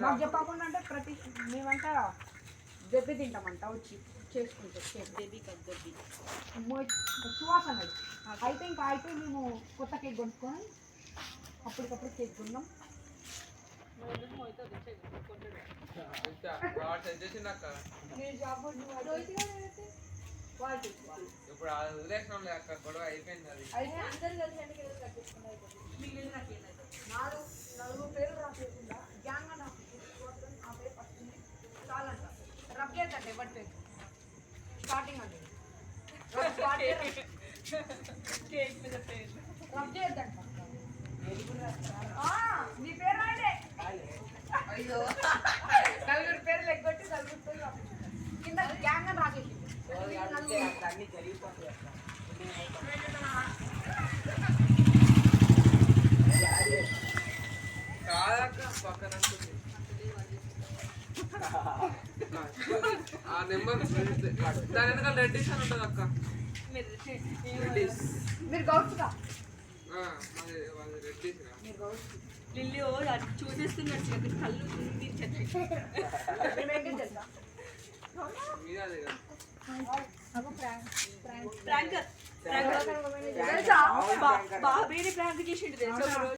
మాకు చెప్పకుండా అంటే ప్రతి మేమంతా దెబ్బి తింటామంట వచ్చి చేసుకుంటే సువాసన అయితే ఇంకా అయిపోయి మేము కొత్త కేక్ కొనుక్కొని అప్పటికప్పుడు కేక్ కొన్నాం. ఇప్పుడు వదిలేసిన గొడవ అయిపోయింది. అది నలుగురు పేరు రాసేకుండా గ్యాంగ్ అని ఆ పేరు ఫస్ట్ చాలంట. రబ్ చేద్దండి ఎవరి పేరు స్టార్టింగ్ అండి రబ్ చేయొద్దంట. మీ పేరు రాయలే అయ్యో నలుగురు పేర్లు ఎగ్గొట్టి నలుగురు పేరు కింద గ్యాంగ్ అని రాసేసి అన్ని జరిగిపోతాయి. పక్కన ఆ నెంబర్ దాని వెనకాల రెడ్డిస్ అని ఉంటుంది అక్క. మీరు గౌడ్స్గా రెడ్డిస్ లిల్లీ చూసేస్తున్నాడు కళ్ళు బాబేని ప్రాంక్ చేసిండు తెలుసా.